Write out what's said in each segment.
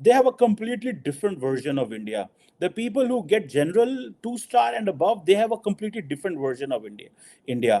they have a completely different version of India. The people who get general 2 star and above, they have a completely different version of India.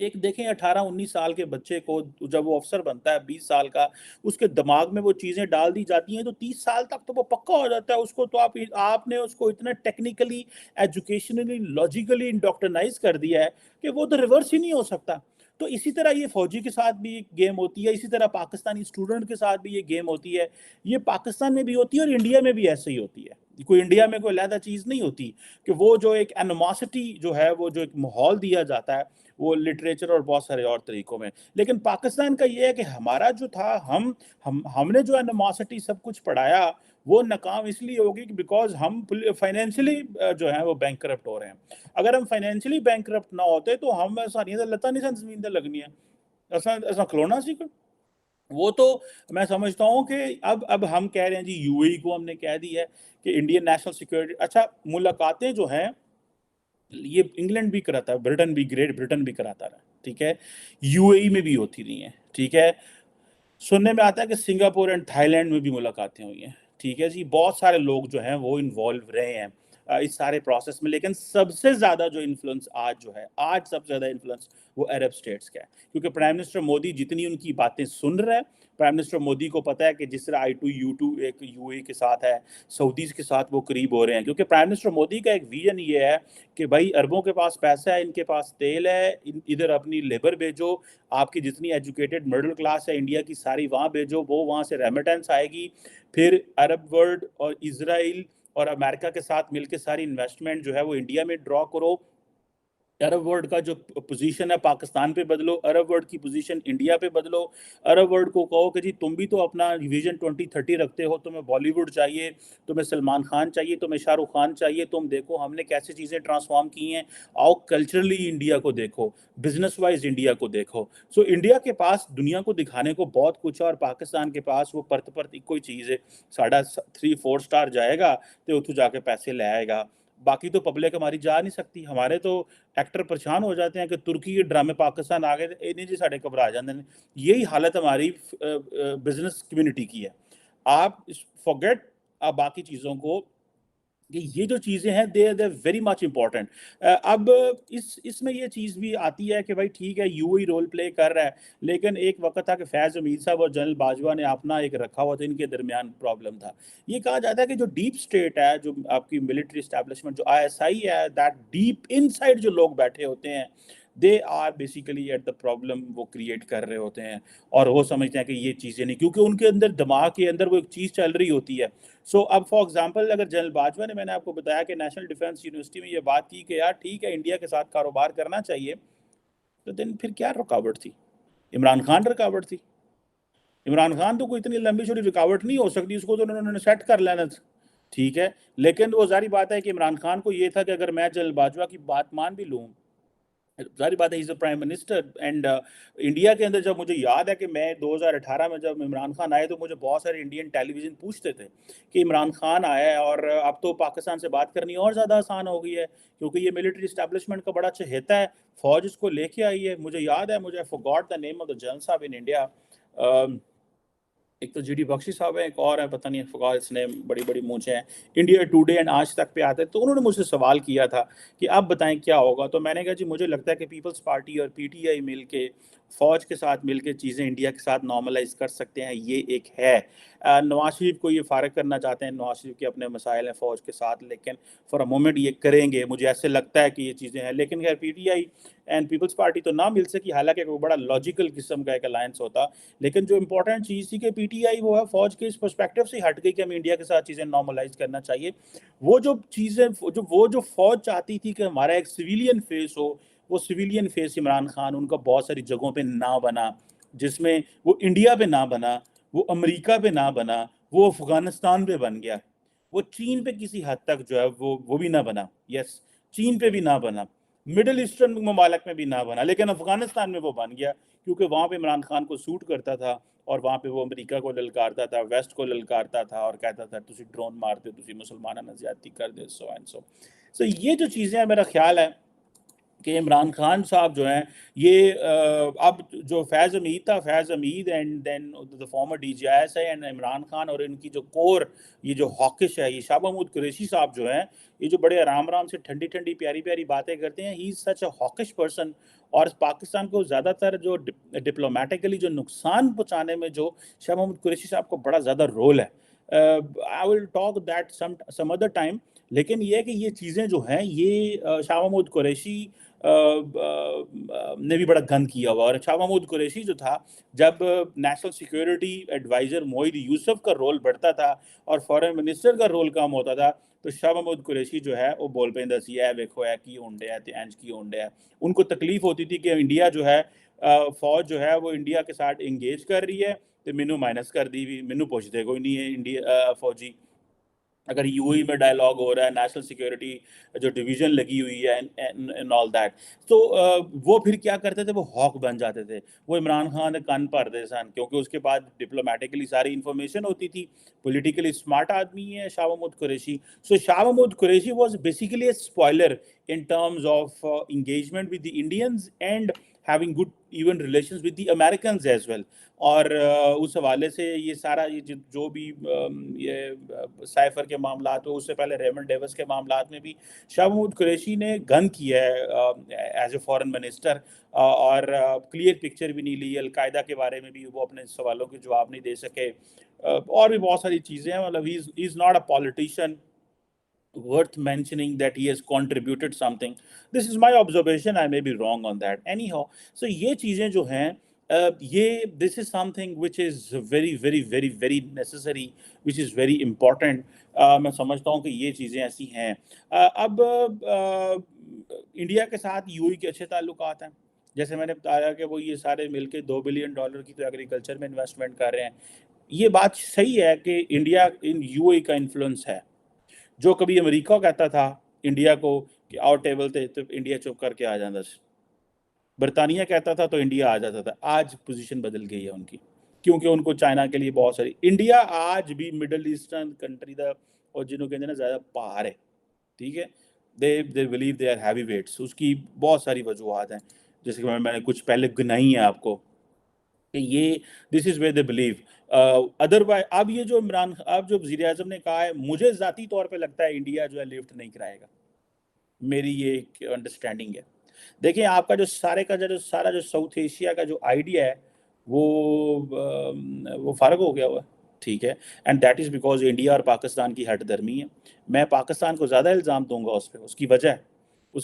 ایک دیکھیں 18-19 سال کے بچے کو جب وہ افسر بنتا ہے 20 سال کا، اس کے دماغ میں وہ چیزیں ڈال دی جاتی ہیں تو 30 سال تک تو وہ پکا ہو جاتا ہے. اس کو تو آپ نے اس کو اتنا ٹیکنیکلی ایجوکیشنلی لاجیکلی انڈوکٹرنائز کر دیا ہے کہ وہ تو ریورس ہی نہیں ہو سکتا. تو اسی طرح یہ فوجی کے ساتھ بھی ایک گیم ہوتی ہے، اسی طرح پاکستانی اسٹوڈنٹ کے ساتھ بھی یہ گیم ہوتی ہے. یہ پاکستان میں بھی ہوتی ہے اور انڈیا میں بھی ایسے ہی ہوتی ہے. کوئی انڈیا میں کوئی علیحدہ چیز نہیں ہوتی کہ وہ جو ایک اینوماسٹی جو ہے، وہ جو ایک ماحول دیا جاتا ہے وہ لٹریچر اور بہت سارے اور طریقوں میں. لیکن پاکستان کا یہ ہے کہ ہمارا جو تھا، ہم نے جو اینوماسٹی سب کچھ پڑھایا وہ ناکام اس لیے ہوگی کہ بیکاز ہم فائنینشلی جو ہیں وہ بینک کرپٹ ہو رہے ہیں. اگر ہم فائنینشلی بینک کرپٹ نہ ہوتے تو ہم ساری لتا نہیں سن زمین دے لگنی ہے، ایسا کھلونا سی کوئی. وہ تو میں سمجھتا ہوں کہ اب ہم کہہ رہے ہیں جی یو اے کو ہم نے کہہ دی ہے کہ انڈین نیشنل سیکورٹی. اچھا ملاقاتیں جو ہیں یہ انگلینڈ بھی کراتا ہے، برٹن بھی، گریٹ برٹن بھی کراتا رہا، ٹھیک ہے، یو اے ای میں بھی ہوتی نہیں ہے، ٹھیک ہے. سننے میں آتا ہے کہ سنگاپور اینڈ تھائی لینڈ میں بھی ملاقاتیں ہوئی ہیں، ٹھیک ہے جی. بہت سارے لوگ جو ہیں وہ انوالو رہے ہیں اس سارے پروسیس میں. لیکن سب سے زیادہ جو انفلوئنس آج سب سے زیادہ انفلوئنس وہ عرب سٹیٹس کا ہے، کیونکہ پرائم منسٹر مودی جتنی ان کی باتیں سن رہا ہے، پرائم منسٹر مودی کو پتا ہے کہ جس طرح I2U2 ایک یو اے کے ساتھ ہے، سعودیز کے ساتھ وہ قریب ہو رہے ہیں. کیونکہ پرائم منسٹر مودی کا ایک ویژن یہ ہے کہ بھائی عربوں کے پاس پیسہ ہے، ان کے پاس تیل ہے، ادھر اپنی لیبر بھیجو، آپ کی جتنی ایجوکیٹڈ مڈل کلاس ہے انڈیا کی ساری وہاں بھیجو، وہ وہاں سے ریمیٹنس آئے گی. پھر عرب ورلڈ اور اسرائیل اور امریکہ کے ساتھ مل کے ساری انویسٹمنٹ جو ہے وہ انڈیا میں ڈرا کرو. عرب ورلڈ کا جو پوزیشن ہے پاکستان پہ بدلو، عرب ورلڈ کی پوزیشن انڈیا پہ بدلو. عرب ورلڈ کو کہو کہ جی تم بھی تو اپنا ویژن 2030 رکھتے ہو، تمہیں بالی ووڈ چاہیے، تمہیں سلمان خان چاہیے، تمہیں شاہ رخ خان چاہیے. تم دیکھو ہم نے کیسے چیزیں ٹرانسفارم کی ہیں. آؤ کلچرلی انڈیا کو دیکھو، بزنس وائز انڈیا کو دیکھو. سو انڈیا کے پاس دنیا کو دکھانے کو بہت کچھ ہے، اور پاکستان کے پاس وہ پرت کوئی چیز ہے. ساڑھا 3-4 سٹار جائے گا تو اتو جا کے پیسے لے آئے گا. باقی تو پبلک ہماری جا نہیں سکتی. ہمارے تو ایکٹر پریشان ہو جاتے ہیں کہ ترکی کے ڈرامے پاکستان آ گئے نہیں جی ساڑھے گھبرا جاندے ہیں. یہی حالت ہماری بزنس کمیونٹی کی ہے. آپ فورگیٹ باقی چیزوں کو کہ یہ جو چیزیں ہیں دے ویری مچ امپورٹنٹ. اب اس میں یہ چیز بھی آتی ہے کہ بھائی ٹھیک ہے یو اے رول پلے کر رہا ہے، لیکن ایک وقت تھا کہ فیض حمید صاحب اور جنرل باجوہ نے اپنا ایک رکھا ہوا تھا، ان کے درمیان پرابلم تھا. یہ کہا جاتا ہے کہ جو ڈیپ سٹیٹ ہے، جو آپ کی ملٹری اسٹیبلشمنٹ، جو ISI ہے، دیٹ ڈیپ ان سائڈ جو لوگ بیٹھے ہوتے ہیں they are basically at the problem, وہ کریٹ کر رہے ہوتے ہیں اور وہ سمجھتے ہیں کہ یہ چیزیں نہیں، کیونکہ ان کے اندر دماغ کے اندر وہ ایک چیز چل رہی ہوتی ہے. سو اب فار ایگزامپل اگر جنرل باجوہ نے، میں نے آپ کو بتایا کہ نیشنل ڈیفنس یونیورسٹی میں یہ بات کی کہ یار ٹھیک ہے انڈیا کے ساتھ کاروبار کرنا چاہیے، تو دن پھر کیا رکاوٹ تھی؟ عمران خان رکاوٹ تھی. عمران خان تو کوئی اتنی لمبی چھوٹی رکاوٹ نہیں ہو سکتی، اس کو تو انہوں نے سیٹ کر لینا تھا، ٹھیک ہے. لیکن وہ ظاہری بات ہے کہ عمران خان کو یہ تھا کہ اگر میں جنرل باجوہ کی بات مان بھی لوں، ظاہری بات ہے ہی پرائم منسٹر اینڈ انڈیا کے اندر. جب مجھے یاد ہے کہ میں 2018 میں جب عمران خان آئے تو مجھے بہت سارے انڈین ٹیلی ویژن پوچھتے تھے کہ عمران خان آیا ہے اور اب تو پاکستان سے بات کرنی اور زیادہ آسان ہو گئی ہے کیونکہ یہ ملٹری اسٹیبلشمنٹ کا بڑا چہیتا ہے، فوج اس کو لے کے آئی ہے. مجھے یاد ہے، مجھے forgot the name of the general صاحب ان انڈیا، ایک تو GD بخشی صاحب ہے، ایک اور ہے پتہ نہیں forgot اس نیم، بڑی بڑی مونچھیں ہیں، انڈیا ٹوڈے اینڈ آج تک پہ آتے. تو انہوں نے مجھ سے سوال کیا تھا کہ آپ بتائیں کیا ہوگا. تو میں نے کہا جی مجھے لگتا ہے کہ پیپلز پارٹی اور PTI مل کے، فوج کے ساتھ مل کے چیزیں انڈیا کے ساتھ نارملائز کر سکتے ہیں. یہ ایک ہے. نواز شریف کو یہ فارغ کرنا چاہتے ہیں، نواز شریف کے اپنے مسائل ہیں فوج کے ساتھ، لیکن فار اے مومنٹ یہ کریں گے، مجھے ایسے لگتا ہے کہ یہ چیزیں ہیں. لیکن خیر PTI اینڈ پیپلز پارٹی تو نہ مل سکی، حالانکہ وہ بڑا لاجیکل قسم کا ایک الائنس ہوتا. لیکن جو امپورٹنٹ چیز تھی کہ PTI وہ ہے فوج کے اس پرسپیکٹو سے ہٹ گئی کہ ہمیں انڈیا کے ساتھ چیزیں نارملائز کرنا چاہیے. وہ جو چیزیں جو فوج چاہتی تھی کہ ہمارا ایک سویلین فیس ہو، وہ سویلین فیس عمران خان ان کا بہت ساری جگہوں پہ نہ بنا، جس میں وہ انڈیا پہ نہ بنا، وہ امریکہ پہ نہ بنا، وہ افغانستان پہ بن گیا، وہ چین پہ کسی حد تک جو ہے وہ بھی نہ بنا. یس، چین پہ بھی نہ بنا، مڈل ایسٹرن ممالک میں بھی نہ بنا، لیکن افغانستان میں وہ بن گیا کیونکہ وہاں پہ عمران خان کو سوٹ کرتا تھا اور وہاں پہ وہ امریکہ کو للکارتا تھا، ویسٹ کو للکارتا تھا اور کہتا تھا تسی ڈرون مارتے، تسی مسلمانوں نے زیادتی کر دے، سو اینڈ سو. سو یہ جو چیزیں ہیں، میرا خیال ہے کہ عمران خان صاحب جو ہیں یہ اب جو فیض حمید تھا، Faiz Hameed and then the former DGISI and Imran Khan, اور ان کی جو کور یہ جو ہاکش ہے، یہ شاہ محمود قریشی صاحب جو ہیں، یہ جو بڑے آرام سے ٹھنڈی ٹھنڈی پیاری پیاری باتیں کرتے ہیں، ہی از سچ اے ہاکش پرسن. اور پاکستان کو زیادہ تر جو ڈپلومیٹیکلی جو نقصان پہنچانے میں جو شاہ محمود قریشی صاحب کو بڑا زیادہ رول ہے. I will talk that some other time. لیکن یہ ہے کہ یہ چیزیں جو ہیں یہ شاہ محمود قریشی نے بھی بڑا گند کیا ہوا. اور شاہ محمود قریشی جو تھا, جب نیشنل سیکیورٹی ایڈوائزر معید یوسف کا رول بڑھتا تھا اور فارن منسٹر کا رول کم ہوتا تھا, تو شاہ محمود قریشی جو ہے وہ بول پہ سی ہے ویکھو ہے کی ہونڈے ہے اینج کی ہونڈے ہے. ان کو تکلیف ہوتی تھی کہ انڈیا جو ہے فوج جو ہے وہ انڈیا کے ساتھ انگیج کر رہی ہے تو مینو مائنس کر دی ہوئی, مینو پوچھتے کوئی نہیں ہے انڈیا فوجی. اگر یو اے میں ڈائلاگ ہو رہا ہے, نیشنل سیکیورٹی جو ڈویژن لگی ہوئی ہے ان آل دیٹ, تو وہ پھر کیا کرتے تھے, وہ ہاک بن جاتے تھے, وہ عمران خان نے کن بھر دے سن, کیونکہ اس کے بعد ڈپلومیٹکلی ساری انفارمیشن ہوتی تھی. پولیٹیکلی اسمارٹ آدمی ہے Shah Mahmood Qureshi. So Shah Mahmood Qureshi was basically a spoiler in terms of engagement with the Indians and having good even relations with the Americans as well. اور اس حوالے سے یہ سارا یہ جو بھی یہ سائفر کے معاملات ہو, اس سے پہلے ریمنڈ ڈیوس کے معاملات میں بھی شاہ محمود قریشی نے گن کیا ہے ایز اے فارن منسٹر, اور کلیئر پکچر بھی نہیں لی. القاعدہ کے بارے میں بھی وہ اپنے سوالوں کے جواب نہیں دے سکے, اور بھی بہت ساری چیزیں ہیں. مطلب he is not a politician worth mentioning that he has contributed something. This is my observation, I may be wrong on that. Anyhow, so یہ چیزیں جو ہیں یہ this is something which is very very very very necessary, which is very important. میں سمجھتا ہوں کہ یہ چیزیں ایسی ہیں. اب انڈیا کے ساتھ یو اے کے اچھے تعلقات ہیں, جیسے میں نے بتایا کہ وہ یہ سارے مل کے $2 بلین کی تو ایگریکلچر میں انویسٹمنٹ کر رہے ہیں. یہ بات صحیح ہے کہ انڈیا ان یو اے کا انفلوئنس ہے. جو کبھی امریکہ کہتا تھا انڈیا کو کہ آؤ ٹیبل تے, تو انڈیا چپ کر کے آ جاتا تھا. برطانیہ کہتا تھا تو انڈیا آ جاتا تھا. آج پوزیشن بدل گئی ہے ان کی, کیونکہ ان کو چائنا کے لیے بہت ساری, انڈیا آج بھی مڈل ایسٹرن کنٹری دا, اور جنہوں کہتے ہیں نا زیادہ پار ہے, ٹھیک ہے, they believe they are heavy weights. اس کی بہت ساری وجوہات ہیں, جیسے کہ میں نے کچھ پہلے گنائی ہیں آپ کو کہ یہ this is where they believe. Otherwise اب یہ جو اب جو وزیر اعظم نے کہا ہے, مجھے ذاتی طور پہ لگتا ہے انڈیا جو ہے لفٹ نہیں کرائے گا. میری یہ ایک انڈرسٹینڈنگ ہے. دیکھیں آپ کا جو سارا جو ساؤتھ ایشیا کا جو آئیڈیا ہے وہ فارغ ہو گیا ہوا ہے, ٹھیک ہے. And that is because India اور پاکستان کی ہٹ درمی ہے. میں پاکستان کو زیادہ الزام دوں گا اس پہ. اس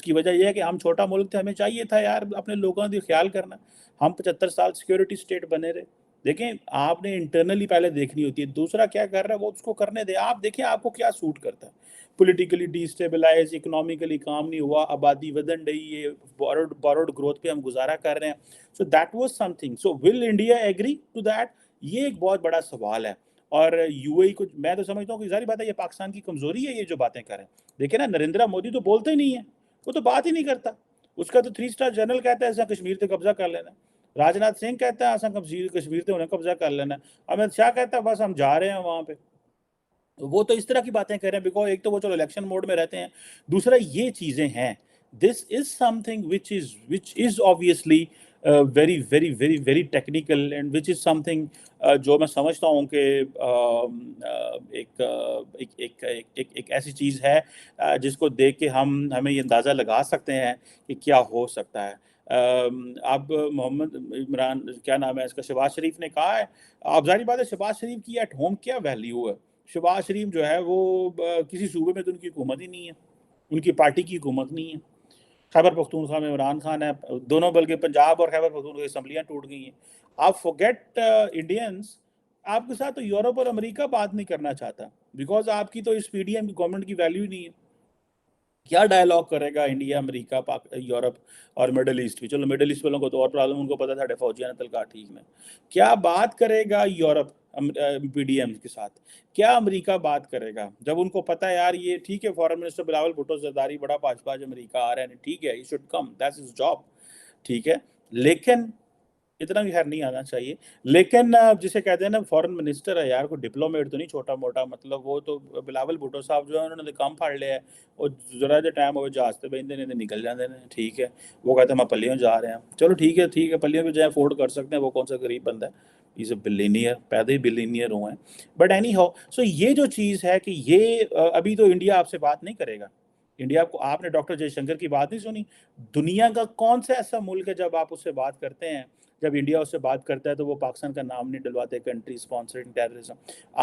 کی وجہ یہ ہے کہ ہم چھوٹا ملک تھے, ہمیں چاہیے تھا یار اپنے لوگوں کا خیال کرنا. ہم 75 سال سیکیورٹی اسٹیٹ بنے رہے. دیکھیں آپ نے انٹرنلی پہلے دیکھنی ہوتی ہے, دوسرا کیا کر رہا ہے وہ اس کو کرنے دیں. آپ دیکھیں آپ کو کیا سوٹ کرتا ہے. پولیٹیکلی ڈی اسٹیبلائز, اکنامیکلی کام نہیں ہوا, آبادی ودن رہی ہے, بارڈ گروتھ پہ ہم گزارا کر رہے ہیں. So that was something. So will India agree to that? یہ ایک بہت بڑا سوال ہے. اور یو اے کو میں تو سمجھتا ہوں کہ ظاہر بات ہے یہ پاکستان کی کمزوری ہے, یہ جو باتیں کریں. دیکھیں نا نریندر مودی تو بولتے ہی نہیں ہے, وہ تو بات ہی نہیں کرتا. اس کا تو 3 اسٹار جنرل کہتا ہے ایسا کشمیر سے قبضہ کر لینا. راجناتھ سنگھ کہتا ہے ایسا کشمیر سے انہیں قبضہ کر لینا. امت شاہ کہتا ہے بس ہم جا رہے ہیں وہاں پہ. وہ تو اس طرح کی باتیں کر رہے ہیں بیکاز ایک تو وہ چلو الیکشن موڈ میں رہتے ہیں, دوسرا یہ چیزیں ہیں. This is something which is obviously very very very very technical and which is something جو میں سمجھتا ہوں کہ ایک ایسی چیز ہے جس کو دیکھ کے ہمیں یہ اندازہ لگا سکتے ہیں کہ کیا ہو سکتا ہے. اب محمد عمران کیا نام ہے اس کا, شہباز شریف نے کہا ہے, اب ظاہر بات ہے شہباز شریف کی ایٹ ہوم کیا ویلیو ہے. شہباز شریف جو ہے وہ کسی صوبے میں تو ان کی حکومت ہی نہیں ہے, ان کی پارٹی کی حکومت نہیں ہے. خیبر پختونخوا میں عمران خان ہے, دونوں بلکہ پنجاب اور خیبر پختونخوا اسمبلیاں ٹوٹ گئی ہیں. آپ فورگیٹ انڈینس, آپ کے ساتھ تو یورپ اور امریکہ بات نہیں کرنا چاہتا بیکاز آپ کی تو اس پی ڈی ایم کی گورنمنٹ کی ویلیو ہی نہیں ہے. کیا ڈائلاگ کرے گا انڈیا, امریکہ, یورپ اور مڈل ایسٹ بھی؟ چلو مڈل ایسٹ والوں کو تو اور پرابلم, ان کو پتا تھا فوجیاں نے تلکا ٹھیک میں. کیا بات کرے گا یورپ پی ڈی ایم کے ساتھ؟ کیا امریکہ بات کرے گا جب ان کو پتا ہے یار یہ ٹھیک ہے فارن منسٹر بلاول بھٹو زرداری بڑا پاج پاج امریکہ آ رہے ہیں, ٹھیک ہے, he should come, that's his job, ٹھیک ہے. لیکن اتنا بھی خیر نہیں آنا چاہیے. لیکن جسے کہتے ہیں نا فارن منسٹر ہے یار, کوئی ڈپلومیٹ تو نہیں چھوٹا موٹا. مطلب وہ تو بلاول بھٹو صاحب جو ہے انہوں نے کام پھاڑ لیا ہے, اور ذرا جو ٹائم ہوئے جہاز پہ بہندے نے نکل جاتے ہیں, ٹھیک ہے. وہ کہتے ہیں ہم پلیوں جا رہے ہیں, چلو ٹھیک ہے پلیوں پہ جائیں, افورڈ کر سکتے ہیں, وہ کون سا غریب بندہ ہے, از اے بلینئر, پیدا ہی بلینئر ہوئے ہیں. بٹ اینی ہاؤ, سو یہ جو چیز ہے کہ یہ ابھی تو انڈیا آپ سے بات نہیں کرے گا. انڈیا کو آپ نے ڈاکٹر جے شنکر کی بات نہیں سنی؟ دنیا کا کون سا ایسا ملک ہے جب آپ اس سے بات کرتے ہیں، جب انڈیا اس سے بات کرتا ہے تو وہ پاکستان کا نام نہیں ڈلواتے کنٹری اسپانسرڈ ٹیررزم؟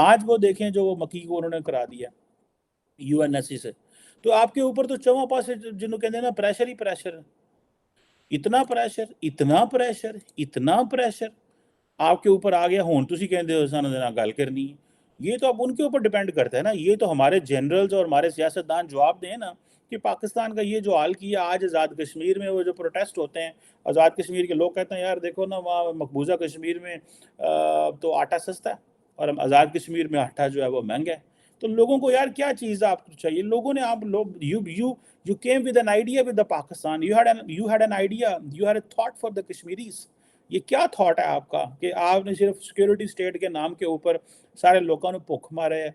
آج وہ دیکھیں جو وہ مکی کو انہوں نے کرا دیا یو این ایس سی سے، تو آپ کے اوپر تو چواں پاسے جنہوں کہتے ہیں نا پریشر ہی پریشر، اتنا پریشر اتنا پریشر اتنا پریشر آپ کے اوپر آ گیا، ہون تسی کہندے ہو سانوں دے نال گل کرنی ہے۔ یہ تو اب ان کے اوپر ڈیپینڈ کرتا ہے نا، یہ تو ہمارے جنرلز اور ہمارے سیاستدان جواب دیں نا کہ پاکستان کا یہ جو حال کیا آج آزاد کشمیر میں وہ جو پروٹیسٹ ہوتے ہیں، آزاد کشمیر کے لوگ کہتے ہیں یار دیکھو نا وہاں مقبوضہ کشمیر میں تو آٹا سستا ہے اور آزاد کشمیر میں آٹا جو ہے وہ مہنگا ہے، تو لوگوں کو یار کیا چیز آپ کو چاہیے؟ لوگوں نے آپ لوگ you came with an idea with the Pakistan, you had an idea, you had a thought for the Kashmiris. یہ کیا تھاٹ ہے آپ کا کہ آپ نے صرف سیکیورٹی سٹیٹ کے نام کے اوپر سارے لوگوں نے بھوک مارے ہے؟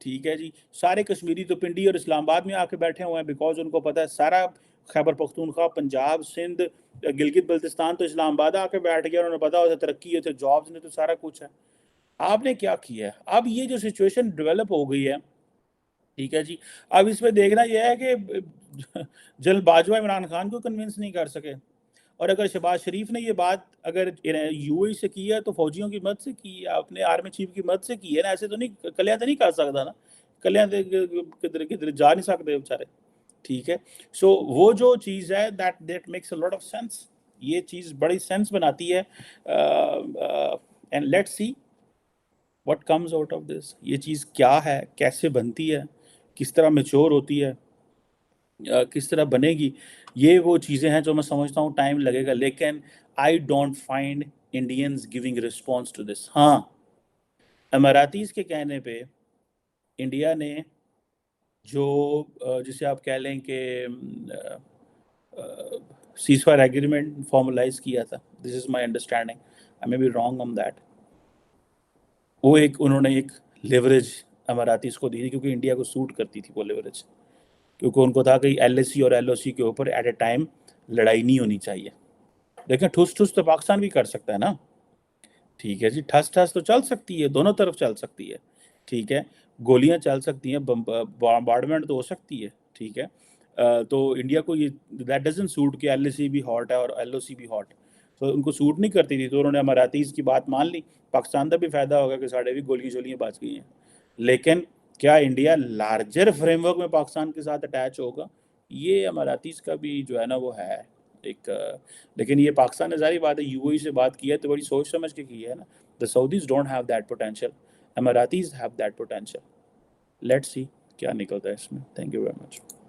ٹھیک ہے جی، سارے کشمیری تو پنڈی اور اسلام آباد میں آ کے بیٹھے ہوئے ہیں بیکاز ان کو پتہ ہے سارا خیبر پختونخوا، پنجاب، سندھ، گلگت بلتستان تو اسلام آباد آ کے بیٹھ گیا، انہوں نے پتا ہوتا ترقی ہے تو جابز نے تو سارا کچھ ہے۔ آپ نے کیا کیا ہے؟ اب یہ جو سچویشن ڈیولپ ہو گئی ہے، ٹھیک ہے جی، اب اس میں دیکھنا یہ ہے کہ جنرل باجوہ عمران خان کو کنونس نہیں کر سکے، اور اگر شہباز شریف نے یہ بات اگر یو اے سے کی ہے تو فوجیوں کی مدد سے کی ہے، اپنے آرمی چیف کی مدد سے کی ہے نا، ایسے تو نہیں کلیاں تو نہیں کر سکتا نا، کلیاں کدھر جا نہیں سکتے بیچارے، ٹھیک ہے۔ سو وہ جو چیز ہے that makes a lot of sense, یہ چیز بڑی سینس بناتی ہے، and let's see what comes out of this، یہ چیز کیا ہے، کیسے بنتی ہے، کس طرح میچور ہوتی ہے، کس طرح بنے گی، یہ وہ چیزیں ہیں جو میں سمجھتا ہوں ٹائم لگے گا، لیکن I don't find Indians giving response to this۔ ہاں، اماراتیز کے کہنے پہ انڈیا نے جو جسے آپ کہہ لیں کہ سیز فائر ایگریمنٹ فارملائز کیا تھا، this is my understanding, I may be wrong on that, وہ ایک انہوں نے ایک لیوریج اماراتیز کو دی تھی کیونکہ انڈیا کو سوٹ کرتی تھی وہ لیوریج، کیونکہ ان کو تھا کہ ایل ایس سی اور ایل او سی کے اوپر ایٹ اے ٹائم لڑائی نہیں ہونی چاہیے، لیکن ٹھوس ٹھوس تو پاکستان بھی کر سکتا ہے نا، ٹھیک ہے جی، ٹھس ٹھس تو چل سکتی ہے، دونوں طرف چل سکتی ہے، ٹھیک ہے، گولیاں چل سکتی ہیں، بمبارڈمنٹ تو ہو سکتی ہے، ٹھیک ہے، تو انڈیا کو یہ دیٹ ڈزنٹ سوٹ کہ ایل ایس سی بھی ہاٹ ہے اور ایل او سی بھی ہاٹ، تو ان کو سوٹ نہیں کرتی تھی، تو انہوں نے اماراتیز کی بات مان لی، پاکستان کا بھی فائدہ ہوگا کہ ساڑھے بھی گولیاں شولیاں بچ گئی ہیں، لیکن کیا انڈیا لارجر فریم ورک میں پاکستان کے ساتھ اٹیچ ہوگا؟ یہ اماراتیز کا بھی جو ہے نا وہ ہے ایک، لیکن یہ پاکستان نے ظاہری بات ہے یو اے سے بات کی ہے تو بڑی سوچ سمجھ کے کی ہے نا، the Saudis don't have that potential, Emiratis have that potential، let's see کیا نکلتا ہے اس میں۔ thank you very much۔